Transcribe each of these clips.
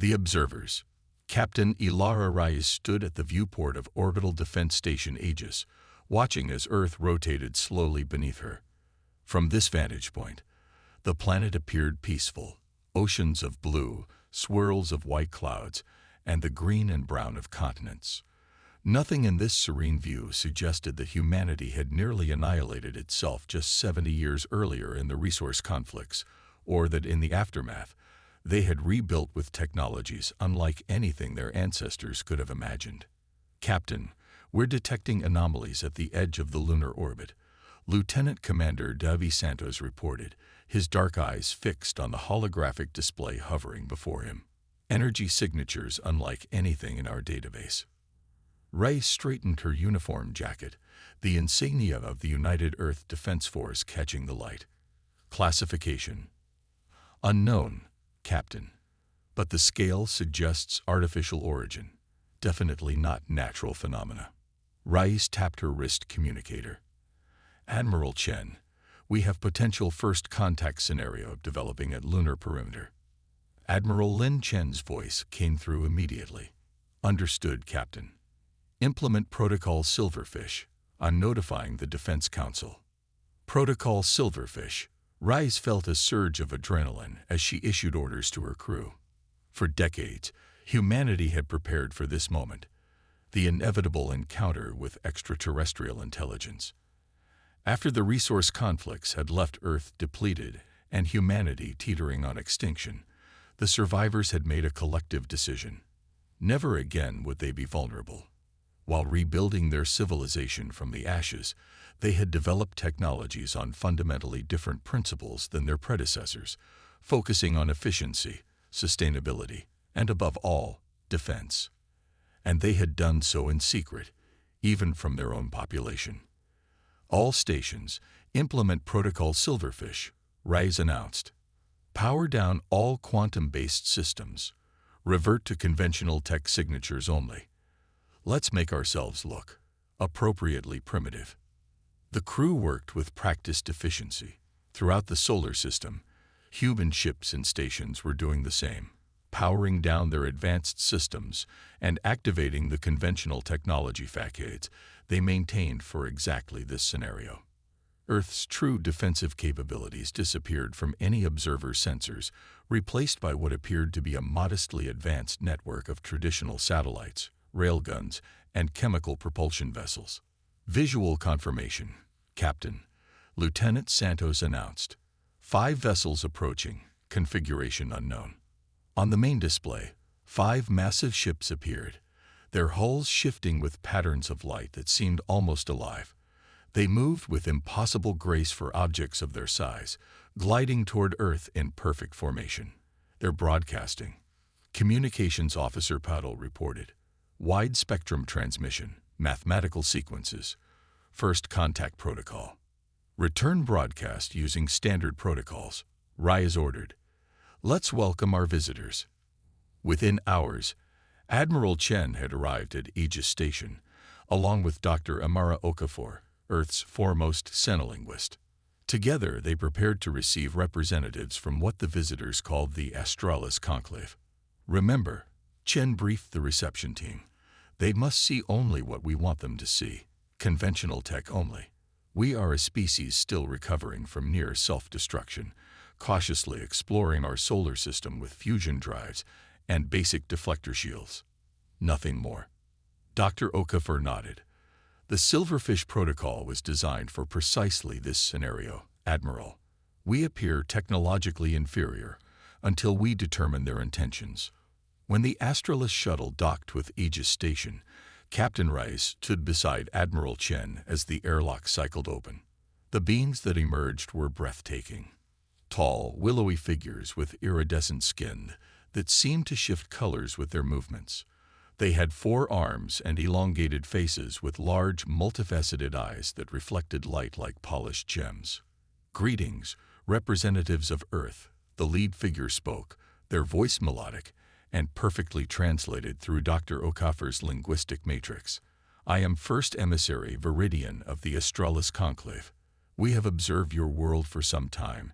The observers. Captain Ilara Reyes stood at the viewport of Orbital Defense Station Aegis, watching as Earth rotated slowly beneath her. From this vantage point, the planet appeared peaceful, oceans of blue, swirls of white clouds, and the green and brown of continents. Nothing in this serene view suggested that humanity had nearly annihilated itself just 70 years earlier in the resource conflicts, or that in the aftermath, they had rebuilt with technologies unlike anything their ancestors could have imagined. Captain, we're detecting anomalies at the edge of the lunar orbit, Lieutenant Commander Davi Santos reported, his dark eyes fixed on the holographic display hovering before him. Energy signatures unlike anything in our database. Ray straightened her uniform jacket, the insignia of the United Earth Defense Force catching the light. Classification: unknown, Captain. But the scale suggests artificial origin, definitely not natural phenomena. Rais tapped her wrist communicator. Admiral Chen, we have potential first contact scenario developing at lunar perimeter. Admiral Lin Chen's voice came through immediately. Understood, Captain. Implement Protocol Silverfish. I'm notifying the Defense Council. Protocol Silverfish. Rise felt a surge of adrenaline as she issued orders to her crew. For decades, humanity had prepared for this moment, the inevitable encounter with extraterrestrial intelligence. After the resource conflicts had left Earth depleted and humanity teetering on extinction, the survivors had made a collective decision. Never again would they be vulnerable. While rebuilding their civilization from the ashes, they had developed technologies on fundamentally different principles than their predecessors, focusing on efficiency, sustainability, and above all, defense. And they had done so in secret, even from their own population. All stations, implement Protocol Silverfish, Rise announced. Power down all quantum-based systems. Revert to conventional tech signatures only. Let's make ourselves look appropriately primitive. The crew worked with practiced efficiency. Throughout the solar system, human ships and stations were doing the same, powering down their advanced systems and activating the conventional technology facades they maintained for exactly this scenario. Earth's true defensive capabilities disappeared from any observer sensors, replaced by what appeared to be a modestly advanced network of traditional satellites, railguns, and chemical propulsion vessels. Visual confirmation, Captain. Lieutenant Santos announced. 5 vessels approaching, configuration unknown. On the main display, 5 massive ships appeared, their hulls shifting with patterns of light that seemed almost alive. They moved with impossible grace for objects of their size, gliding toward Earth in perfect formation. They're broadcasting. Communications Officer Paddle reported. Wide-spectrum transmission, mathematical sequences, first contact protocol. Return broadcast using standard protocols. Rise ordered. Let's welcome our visitors. Within hours, Admiral Chen had arrived at Aegis Station, along with Dr. Amara Okafor, Earth's foremost xenolinguist. Together, they prepared to receive representatives from what the visitors called the Astralis Conclave. Remember, Chen briefed the reception team. They must see only what we want them to see, conventional tech only. We are a species still recovering from near self-destruction, cautiously exploring our solar system with fusion drives and basic deflector shields. Nothing more. Dr. Okafor nodded. The Silverfish Protocol was designed for precisely this scenario, Admiral. We appear technologically inferior until we determine their intentions. When the Astralis shuttle docked with Aegis Station, Captain Rice stood beside Admiral Chen as the airlock cycled open. The beings that emerged were breathtaking. Tall, willowy figures with iridescent skin that seemed to shift colors with their movements. They had 4 arms and elongated faces with large, multifaceted eyes that reflected light like polished gems. Greetings, representatives of Earth, the lead figure spoke, their voice melodic, and perfectly translated through Dr. Okafor's linguistic matrix. I am First Emissary Viridian of the Astralis Conclave. We have observed your world for some time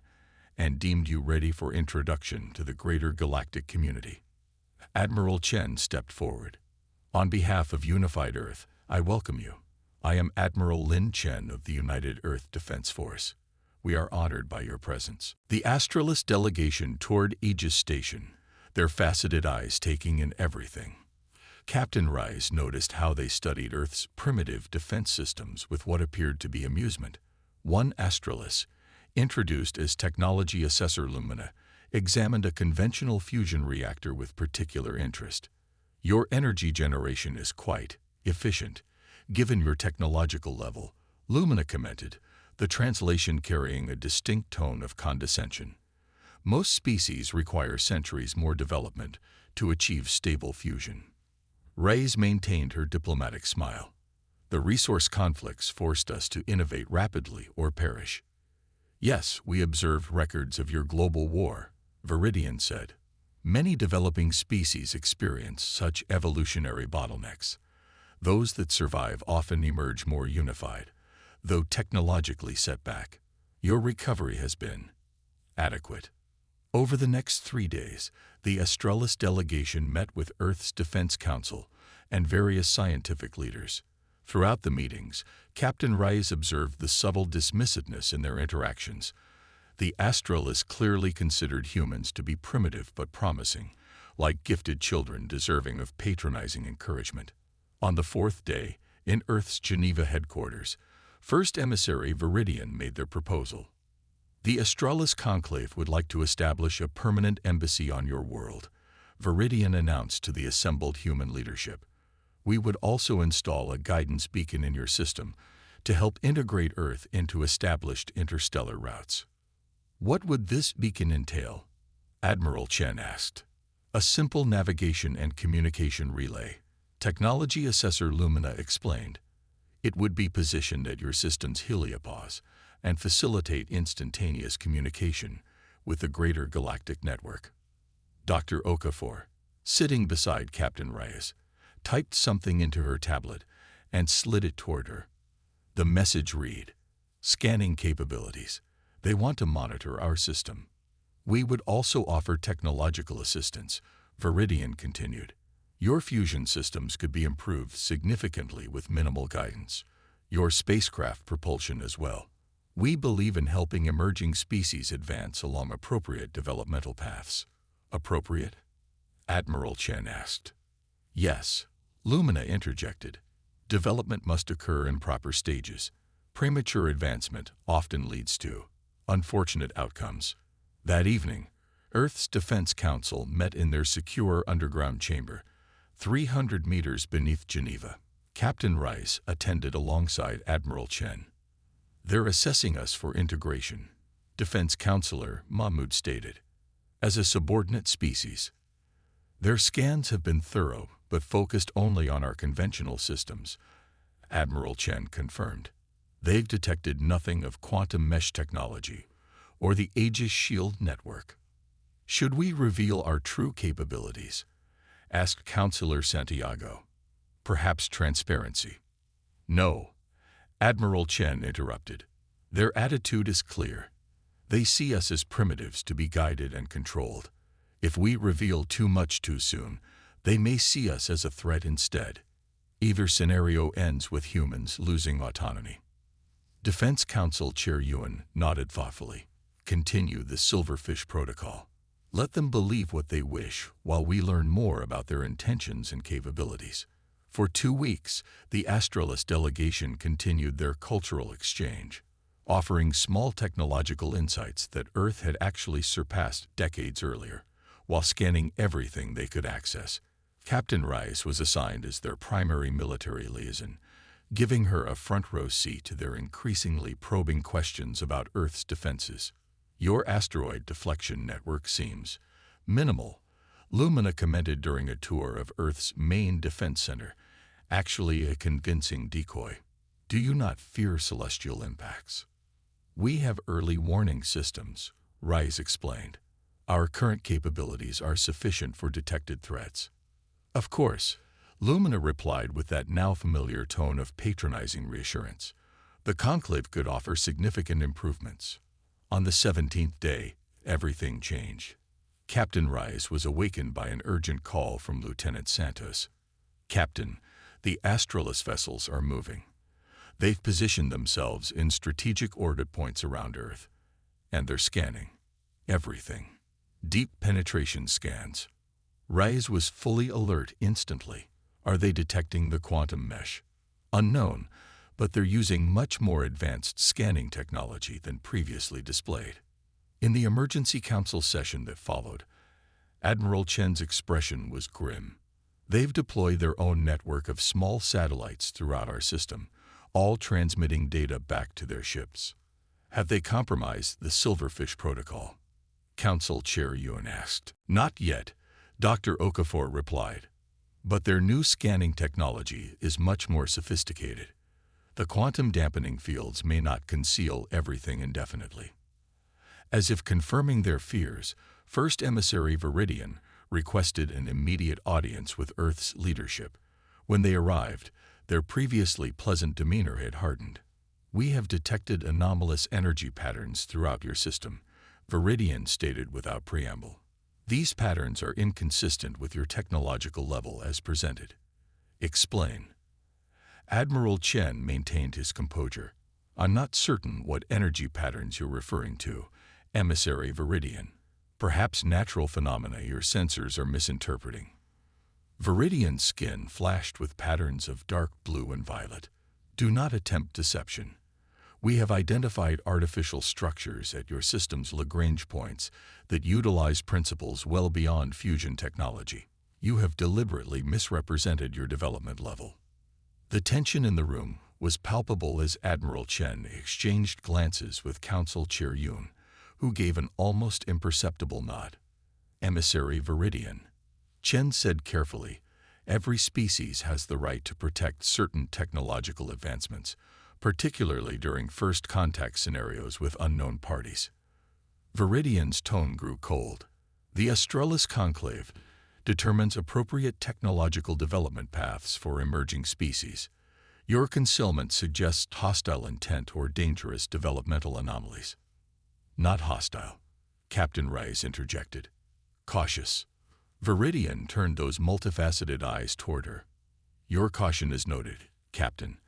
and deemed you ready for introduction to the greater galactic community. Admiral Chen stepped forward. On behalf of Unified Earth, I welcome you. I am Admiral Lin Chen of the United Earth Defense Force. We are honored by your presence. The Astralis delegation toured Aegis Station, their faceted eyes taking in everything. Captain Rise noticed how they studied Earth's primitive defense systems with what appeared to be amusement. One Astralis, introduced as Technology Assessor Lumina, examined a conventional fusion reactor with particular interest. Your energy generation is quite efficient, given your technological level, Lumina commented, the translation carrying a distinct tone of condescension. Most species require centuries more development to achieve stable fusion. Reyes maintained her diplomatic smile. The resource conflicts forced us to innovate rapidly or perish. Yes, we observed records of your global war, Viridian said. Many developing species experience such evolutionary bottlenecks. Those that survive often emerge more unified, though technologically set back. Your recovery has been adequate. Over the next 3 days, the Astralis delegation met with Earth's Defense Council and various scientific leaders. Throughout the meetings, Captain Rise observed the subtle dismissiveness in their interactions. The Astralis clearly considered humans to be primitive but promising, like gifted children deserving of patronizing encouragement. On the 4th day, in Earth's Geneva headquarters, First Emissary Viridian made their proposal. The Astralis Conclave would like to establish a permanent embassy on your world, Viridian announced to the assembled human leadership. We would also install a guidance beacon in your system to help integrate Earth into established interstellar routes. What would this beacon entail? Admiral Chen asked. A simple navigation and communication relay, Technology Assessor Lumina explained. It would be positioned at your system's heliopause and facilitate instantaneous communication with the greater galactic network. Dr. Okafor, sitting beside Captain Reyes, typed something into her tablet and slid it toward her. The message read, "Scanning capabilities. They want to monitor our system." We would also offer technological assistance, Viridian continued. Your fusion systems could be improved significantly with minimal guidance. Your spacecraft propulsion as well. We believe in helping emerging species advance along appropriate developmental paths. Appropriate? Admiral Chen asked. Yes, Lumina interjected. Development must occur in proper stages. Premature advancement often leads to unfortunate outcomes. That evening, Earth's Defense Council met in their secure underground chamber, 300 meters beneath Geneva. Captain Rice attended alongside Admiral Chen. They're assessing us for integration, Defense Counselor Mahmoud stated. As a subordinate species, their scans have been thorough but focused only on our conventional systems, Admiral Chen confirmed. They've detected nothing of quantum mesh technology or the Aegis Shield network. Should we reveal our true capabilities? Asked Counselor Santiago. Perhaps transparency. No, Admiral Chen interrupted. Their attitude is clear. They see us as primitives to be guided and controlled. If we reveal too much too soon, they may see us as a threat instead. Either scenario ends with humans losing autonomy. Defense Council Chair Yuan nodded thoughtfully. Continue the Silverfish Protocol. Let them believe what they wish while we learn more about their intentions and capabilities. For 2 weeks, the Astralis delegation continued their cultural exchange, offering small technological insights that Earth had actually surpassed decades earlier, while scanning everything they could access. Captain Rice was assigned as their primary military liaison, giving her a front-row seat to their increasingly probing questions about Earth's defenses. Your asteroid deflection network seems minimal, Lumina commented during a tour of Earth's main defense center, actually a convincing decoy. Do you not fear celestial impacts? We have early warning systems, Rice explained. Our current capabilities are sufficient for detected threats. Of course, Lumina replied with that now familiar tone of patronizing reassurance. The conclave could offer significant improvements. On the 17th day, everything changed. Captain Rice was awakened by an urgent call from Lieutenant Santos. "Captain, the Astralis vessels are moving. They've positioned themselves in strategic orbit points around Earth, and they're scanning everything. Deep penetration scans." Rice was fully alert instantly. Are they detecting the quantum mesh? Unknown, but they're using much more advanced scanning technology than previously displayed. In the emergency council session that followed, Admiral Chen's expression was grim. "They've deployed their own network of small satellites throughout our system, all transmitting data back to their ships. Have they compromised the Silverfish Protocol?" Council Chair Yun asked. "Not yet," Dr. Okafor replied. "But their new scanning technology is much more sophisticated. The quantum dampening fields may not conceal everything indefinitely." As if confirming their fears, First Emissary Viridian requested an immediate audience with Earth's leadership. When they arrived, their previously pleasant demeanor had hardened. "We have detected anomalous energy patterns throughout your system," Viridian stated without preamble. "These patterns are inconsistent with your technological level as presented. Explain." Admiral Chen maintained his composure. "I'm not certain what energy patterns you're referring to, Emissary Viridian. Perhaps natural phenomena your sensors are misinterpreting." Viridian's skin flashed with patterns of dark blue and violet. "Do not attempt deception. We have identified artificial structures at your system's Lagrange points that utilize principles well beyond fusion technology. You have deliberately misrepresented your development level." The tension in the room was palpable as Admiral Chen exchanged glances with Council Chair Yun, who gave an almost imperceptible nod. "Emissary Viridian," Chen said carefully, "every species has the right to protect certain technological advancements, particularly during first contact scenarios with unknown parties." Viridian's tone grew cold. "The Astralis Conclave determines appropriate technological development paths for emerging species. Your concealment suggests hostile intent or dangerous developmental anomalies." "Not hostile," Captain Rice interjected. "Cautious." Viridian turned those multifaceted eyes toward her. "Your caution is noted, Captain.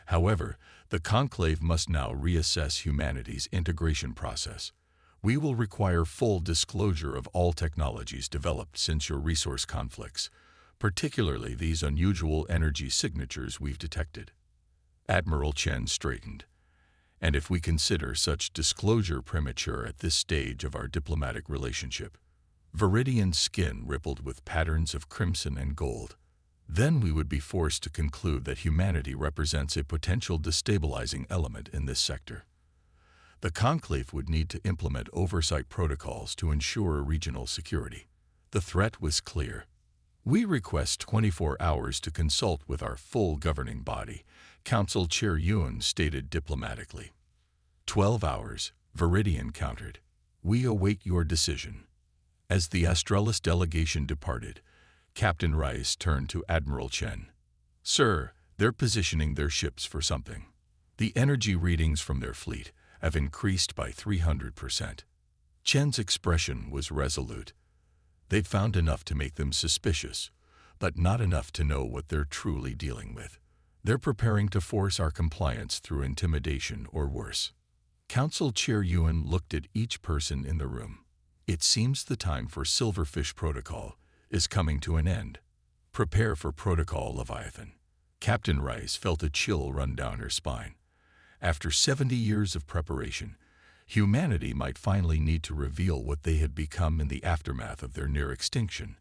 However, the Conclave must now reassess humanity's integration process. We will require full disclosure of all technologies developed since your resource conflicts, particularly these unusual energy signatures we've detected." Admiral Chen straightened. "And if we consider such disclosure premature at this stage of our diplomatic relationship?" Viridian's skin rippled with patterns of crimson and gold. "Then we would be forced to conclude that humanity represents a potential destabilizing element in this sector. The Conclave would need to implement oversight protocols to ensure regional security." The threat was clear. "We request 24 hours to consult with our full governing body," Council Chair Yun stated diplomatically. 12 hours, Viridian countered. "We await your decision." As the Astralis delegation departed, Captain Rice turned to Admiral Chen. "Sir, they're positioning their ships for something. The energy readings from their fleet have increased by 300%. Chen's expression was resolute. "They've found enough to make them suspicious, but not enough to know what they're truly dealing with. They're preparing to force our compliance through intimidation or worse." Council Chair Yun looked at each person in the room. "It seems the time for Silverfish Protocol is coming to an end. Prepare for Protocol Leviathan." Captain Rice felt a chill run down her spine. After 70 years of preparation, humanity might finally need to reveal what they had become in the aftermath of their near extinction,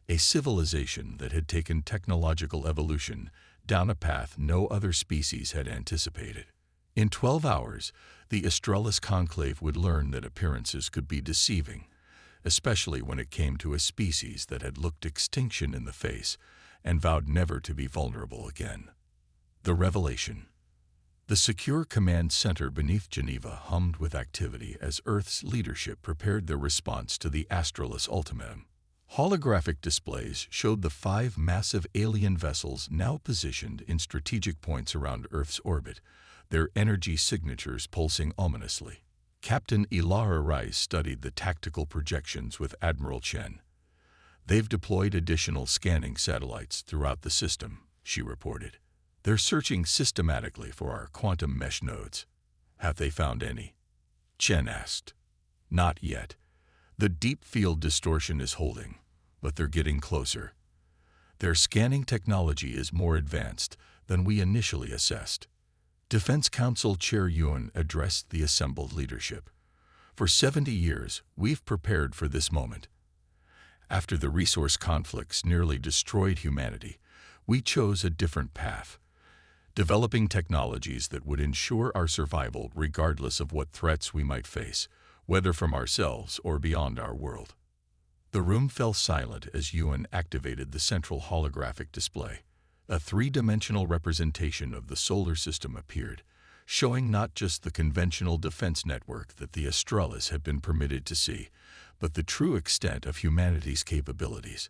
a civilization that had taken technological evolution down a path no other species had anticipated. In 12 hours, the Astralis Conclave would learn that appearances could be deceiving, especially when it came to a species that had looked extinction in the face and vowed never to be vulnerable again. The revelation. The secure command center beneath Geneva hummed with activity as Earth's leadership prepared their response to the Astralis ultimatum. Holographic displays showed the 5 massive alien vessels now positioned in strategic points around Earth's orbit, their energy signatures pulsing ominously. Captain Ilara Rice studied the tactical projections with Admiral Chen. They've deployed additional scanning satellites throughout the system, she reported. They're searching systematically for our quantum mesh nodes. Have they found any? Chen asked. Not yet. The deep field distortion is holding, but they're getting closer. Their scanning technology is more advanced than we initially assessed. Defense Council Chair Yuan addressed the assembled leadership. For 70 years, we've prepared for this moment. After the resource conflicts nearly destroyed humanity, we chose a different path, developing technologies that would ensure our survival regardless of what threats we might face, whether from ourselves or beyond our world. The room fell silent as Yuan activated the central holographic display. A three-dimensional representation of the solar system appeared, showing not just the conventional defense network that the Astralis had been permitted to see, but the true extent of humanity's capabilities.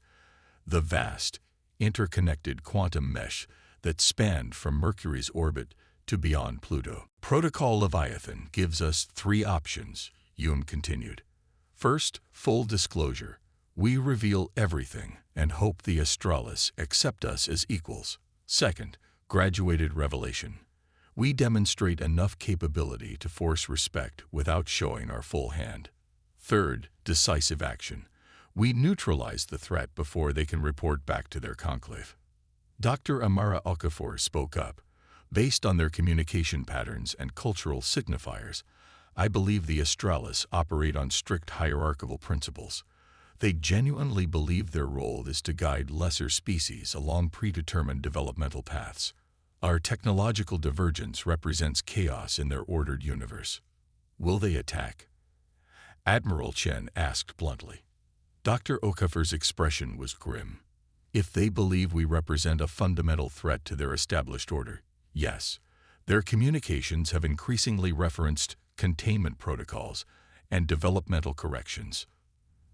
The vast, interconnected quantum mesh that spanned from Mercury's orbit to beyond Pluto. Protocol Leviathan gives us three options, Yuan continued. First, full disclosure. We reveal everything and hope the Astralis accept us as equals. Second, graduated revelation. We demonstrate enough capability to force respect without showing our full hand. Third, decisive action. We neutralize the threat before they can report back to their conclave. Dr. Amara Okafor spoke up. Based on their communication patterns and cultural signifiers, I believe the Astralis operate on strict hierarchical principles. They genuinely believe their role is to guide lesser species along predetermined developmental paths. Our technological divergence represents chaos in their ordered universe. Will they attack? Admiral Chen asked bluntly. Dr. Okafor's expression was grim. If they believe we represent a fundamental threat to their established order, yes. Their communications have increasingly referenced containment protocols and developmental corrections.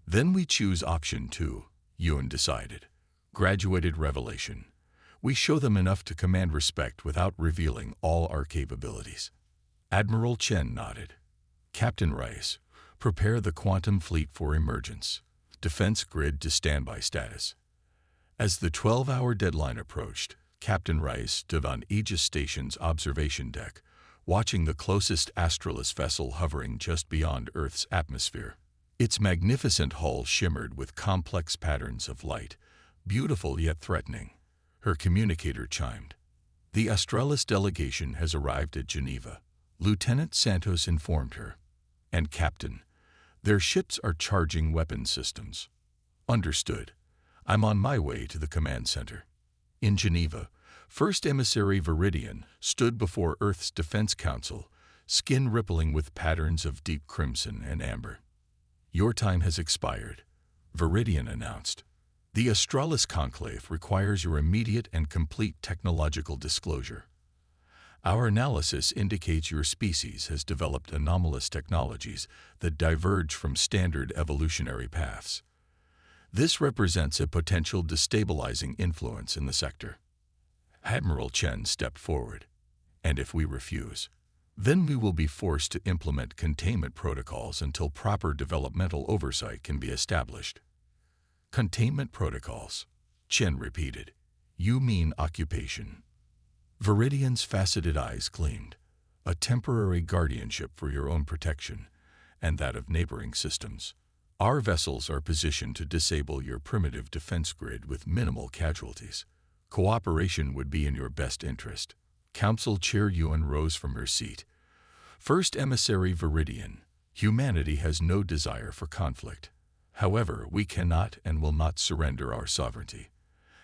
Then we choose option 2, Yuan decided. Graduated revelation. We show them enough to command respect without revealing all our capabilities. Admiral Chen nodded. Captain Rice, prepare the quantum fleet for emergence. Defense grid to standby status. As the 12-hour deadline approached, Captain Rice stood on Aegis Station's observation deck, watching the closest Astralis vessel hovering just beyond Earth's atmosphere. Its magnificent hull shimmered with complex patterns of light, beautiful yet threatening. Her communicator chimed. The Astralis delegation has arrived at Geneva, Lieutenant Santos informed her. And Captain, their ships are charging weapon systems. Understood. I'm on my way to the command center. In Geneva, First Emissary Viridian stood before Earth's Defense Council, skin rippling with patterns of deep crimson and amber. Your time has expired, Viridian announced. The Astralis Conclave requires your immediate and complete technological disclosure. Our analysis indicates your species has developed anomalous technologies that diverge from standard evolutionary paths. This represents a potential destabilizing influence in the sector. Admiral Chen stepped forward. And if we refuse, then we will be forced to implement containment protocols until proper developmental oversight can be established. Containment protocols, Chen repeated. You mean occupation. Viridian's faceted eyes gleamed. A temporary guardianship for your own protection, and that of neighboring systems. Our vessels are positioned to disable your primitive defense grid with minimal casualties. Cooperation would be in your best interest. Council Chair Yuan rose from her seat. First Emissary Viridian, humanity has no desire for conflict. However, we cannot and will not surrender our sovereignty.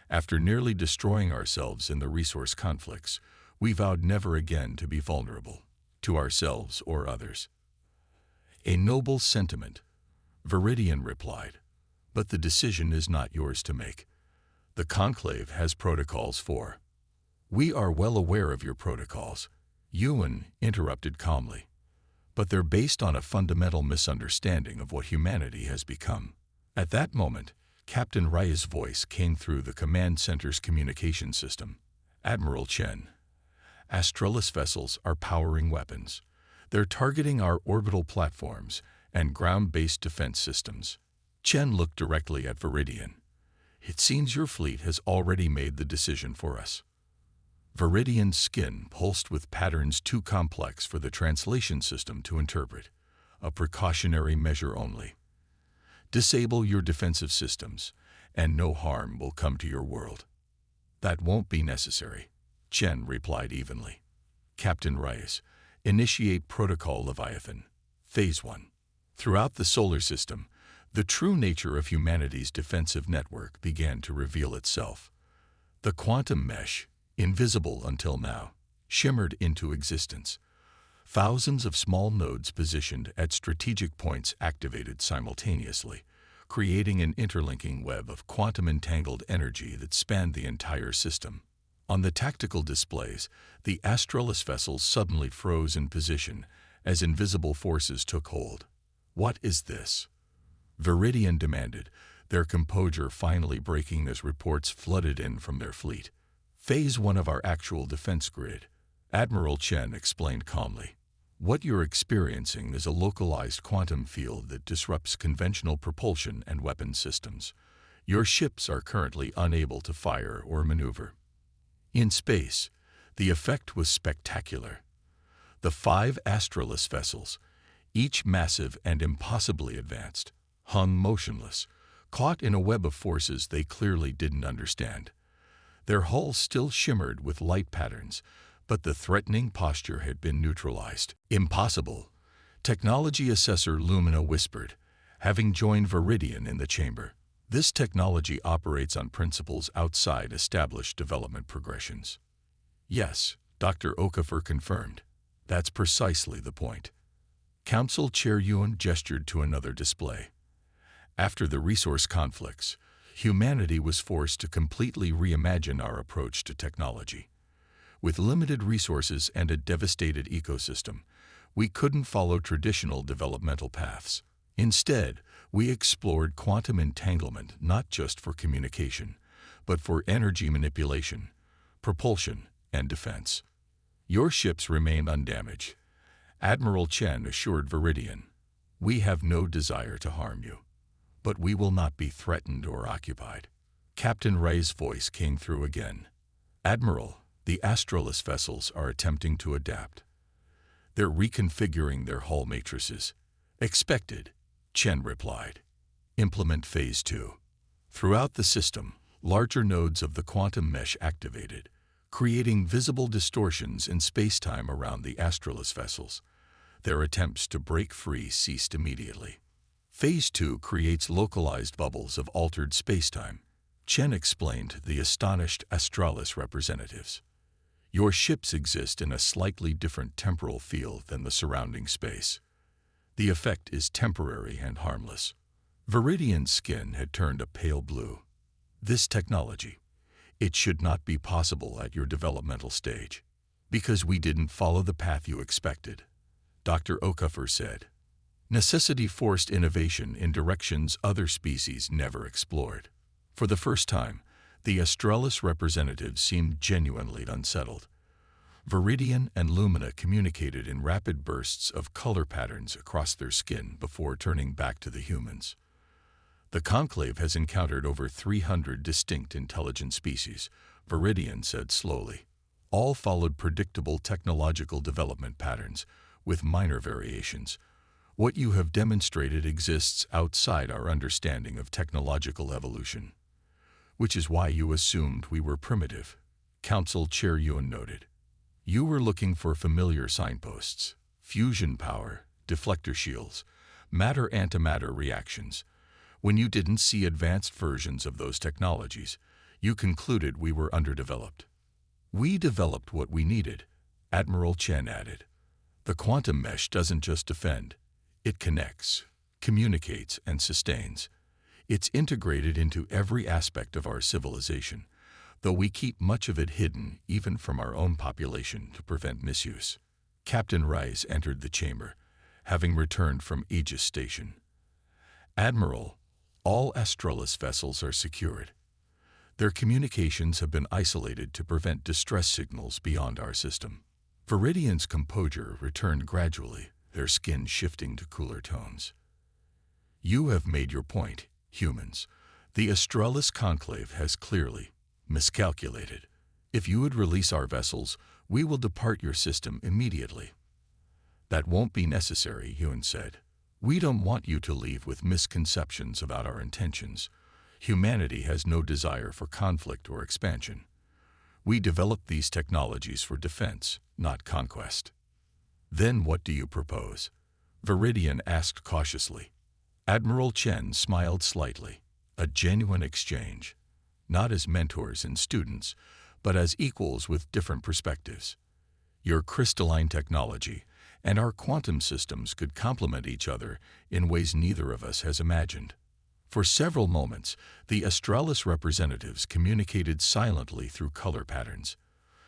After nearly destroying ourselves in the resource conflicts, we vowed never again to be vulnerable, to ourselves or others. A noble sentiment, Viridian replied, but the decision is not yours to make. The Conclave has protocols for. We are well aware of your protocols, Yuan interrupted calmly, but they're based on a fundamental misunderstanding of what humanity has become. At that moment, Captain Rice's voice came through the command center's communication system. Admiral Chen, Astralis vessels are powering weapons. They're targeting our orbital platforms and ground-based defense systems. Chen looked directly at Viridian. It seems your fleet has already made the decision for us. Viridian's skin pulsed with patterns too complex for the translation system to interpret. A precautionary measure only. Disable your defensive systems, and no harm will come to your world. That won't be necessary, Chen replied evenly. Captain Reyes, initiate Protocol Leviathan, Phase 1. Throughout the solar system, the true nature of humanity's defensive network began to reveal itself. The quantum mesh, invisible until now, shimmered into existence. Thousands of small nodes positioned at strategic points activated simultaneously, creating an interlinking web of quantum-entangled energy that spanned the entire system. On the tactical displays, the Astralis vessels suddenly froze in position as invisible forces took hold. What is this? Viridian demanded, their composure finally breaking as reports flooded in from their fleet. Phase 1 of our actual defense grid, Admiral Chen explained calmly. What you're experiencing is a localized quantum field that disrupts conventional propulsion and weapon systems. Your ships are currently unable to fire or maneuver. In space, the effect was spectacular. The 5 Astralis vessels, each massive and impossibly advanced, hung motionless, caught in a web of forces they clearly didn't understand. Their hulls still shimmered with light patterns, but the threatening posture had been neutralized. Impossible, Technology Assessor Lumina whispered, having joined Viridian in the chamber. This technology operates on principles outside established development progressions. Yes, Dr. Okafor confirmed. That's precisely the point. Council Chair Yuan gestured to another display. After the resource conflicts, humanity was forced to completely reimagine our approach to technology. With limited resources and a devastated ecosystem, we couldn't follow traditional developmental paths. Instead, we explored quantum entanglement not just for communication, but for energy manipulation, propulsion, and defense. Your ships remain undamaged, Admiral Chen assured Viridian. We have no desire to harm you, but we will not be threatened or occupied. Captain Ray's voice came through again. Admiral, the Astralis vessels are attempting to adapt. They're reconfiguring their hull matrices. Expected, Chen replied. Implement Phase 2. Throughout the system, larger nodes of the quantum mesh activated, creating visible distortions in space-time around the Astralis vessels. Their attempts to break free ceased immediately. Phase 2 creates localized bubbles of altered space-time, Chen explained to the astonished Astralis representatives. Your ships exist in a slightly different temporal field than the surrounding space. The effect is temporary and harmless. Viridian's skin had turned a pale blue. This technology, it should not be possible at your developmental stage. Because we didn't follow the path you expected, Dr. Okafor said. Necessity forced innovation in directions other species never explored. For the first time, the Astralis representatives seemed genuinely unsettled. Viridian and Lumina communicated in rapid bursts of color patterns across their skin before turning back to the humans. The Conclave has encountered over 300 distinct intelligent species, Viridian said slowly. All followed predictable technological development patterns, with minor variations. What you have demonstrated exists outside our understanding of technological evolution. Which is why you assumed we were primitive, Council Chair Yuan noted. You were looking for familiar signposts, fusion power, deflector shields, matter-antimatter reactions. When you didn't see advanced versions of those technologies, you concluded we were underdeveloped. We developed what we needed, Admiral Chen added. The quantum mesh doesn't just defend, it connects, communicates, and sustains. It's integrated into every aspect of our civilization, though we keep much of it hidden even from our own population to prevent misuse. Captain Rice entered the chamber, having returned from Aegis Station. Admiral, all Astralis vessels are secured. Their communications have been isolated to prevent distress signals beyond our system. Viridian's composure returned gradually, their skin shifting to cooler tones. You have made your point, humans. The Australis Conclave has clearly miscalculated. If you would release our vessels, we will depart your system immediately. That won't be necessary, Ewan said. We don't want you to leave with misconceptions about our intentions. Humanity has no desire for conflict or expansion. We developed these technologies for defense, not conquest. Then what do you propose? Viridian asked cautiously. Admiral Chen smiled slightly. A genuine exchange. Not as mentors and students, but as equals with different perspectives. Your crystalline technology and our quantum systems could complement each other in ways neither of us has imagined. For several moments, the Australis representatives communicated silently through color patterns.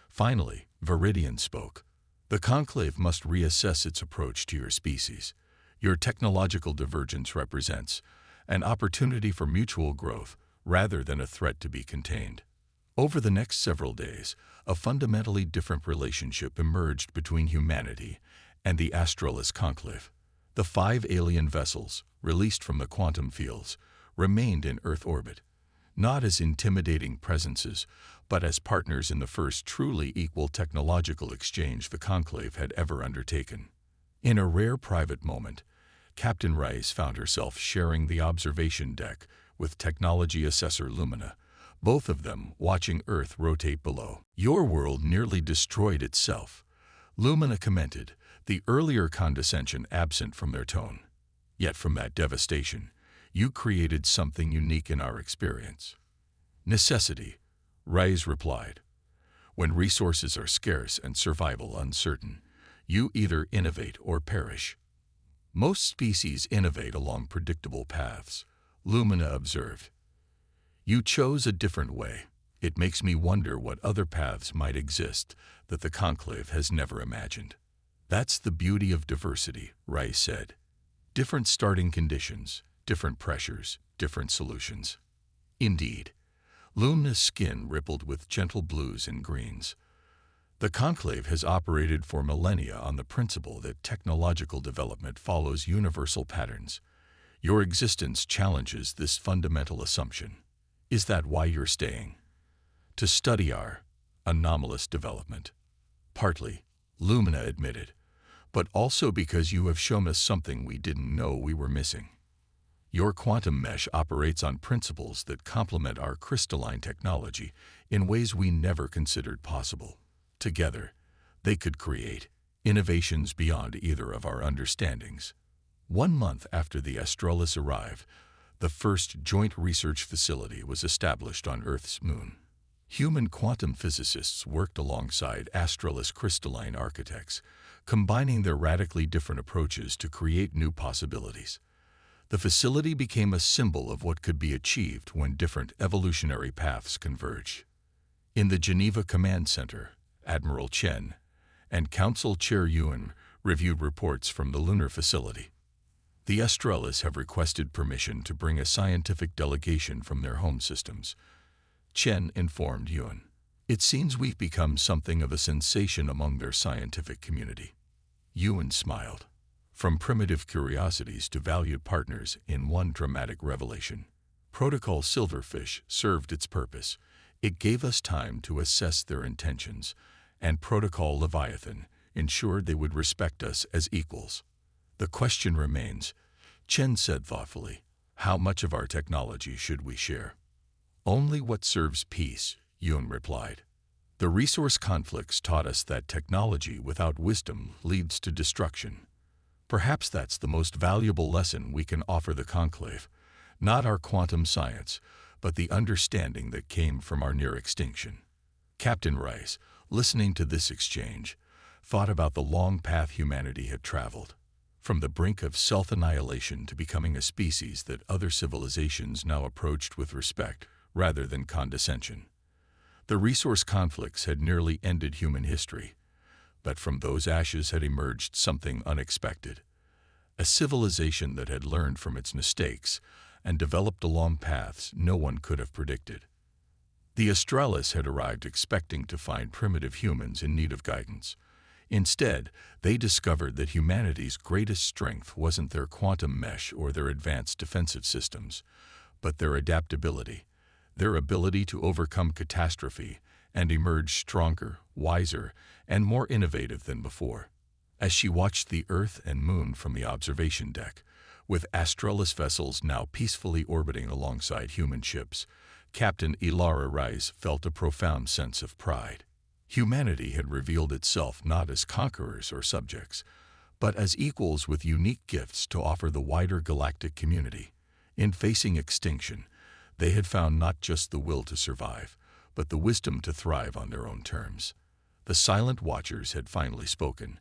Finally, Viridian spoke. The Conclave must reassess its approach to your species. Your technological divergence represents an opportunity for mutual growth rather than a threat to be contained. Over the next several days, a fundamentally different relationship emerged between humanity and the Australis Conclave. The 5 alien vessels, released from the quantum fields, remained in Earth orbit, not as intimidating presences, but as partners in the first truly equal technological exchange the Conclave had ever undertaken. In a rare private moment, Captain Rice found herself sharing the observation deck with technology assessor Lumina, both of them watching Earth rotate below. Your world nearly destroyed itself, Lumina commented, the earlier condescension absent from their tone. Yet from that devastation, you created something unique in our experience. Necessity, Rice replied. When resources are scarce and survival uncertain, you either innovate or perish. Most species innovate along predictable paths, Lumina observed. You chose a different way. It makes me wonder what other paths might exist that the Conclave has never imagined. That's the beauty of diversity, Rice said. Different starting conditions, different pressures, different solutions. Indeed, Lumina's skin rippled with gentle blues and greens. The Conclave has operated for millennia on the principle that technological development follows universal patterns. Your existence challenges this fundamental assumption. Is that why you're staying? To study our anomalous development. Partly, Lumina admitted, but also because you have shown us something we didn't know we were missing. Your quantum mesh operates on principles that complement our crystalline technology in ways we never considered possible. Together, they could create innovations beyond either of our understandings. 1 month after the Australis arrived, the first joint research facility was established on Earth's moon. Human quantum physicists worked alongside Australis crystalline architects, combining their radically different approaches to create new possibilities. The facility became a symbol of what could be achieved when different evolutionary paths converge. In the Geneva Command Center, Admiral Chen and Council Chair Yuan reviewed reports from the lunar facility. The Australis have requested permission to bring a scientific delegation from their home systems, Chen informed Yuan. It seems we've become something of a sensation among their scientific community. Yuan smiled. From primitive curiosities to valued partners in one dramatic revelation. Protocol Silverfish served its purpose. It gave us time to assess their intentions, and Protocol Leviathan ensured they would respect us as equals. The question remains, Chen said thoughtfully, how much of our technology should we share? Only what serves peace, Yuan replied. The resource conflicts taught us that technology without wisdom leads to destruction. Perhaps that's the most valuable lesson we can offer the Conclave, not our quantum science, but the understanding that came from our near extinction. Captain Rice, listening to this exchange, thought about the long path humanity had traveled, from the brink of self-annihilation to becoming a species that other civilizations now approached with respect rather than condescension. The resource conflicts had nearly ended human history, but from those ashes had emerged something unexpected, a civilization that had learned from its mistakes and developed along paths no one could have predicted. The Australis had arrived expecting to find primitive humans in need of guidance. Instead, they discovered that humanity's greatest strength wasn't their quantum mesh or their advanced defensive systems, but their adaptability, their ability to overcome catastrophe and emerge stronger, wiser, and more innovative than before. As she watched the Earth and Moon from the observation deck, with Astralis vessels now peacefully orbiting alongside human ships, Captain Ilara Rice felt a profound sense of pride. Humanity had revealed itself not as conquerors or subjects, but as equals with unique gifts to offer the wider galactic community. In facing extinction, they had found not just the will to survive, but the wisdom to thrive on their own terms. The silent watchers had finally spoken,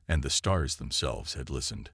and the stars themselves had listened.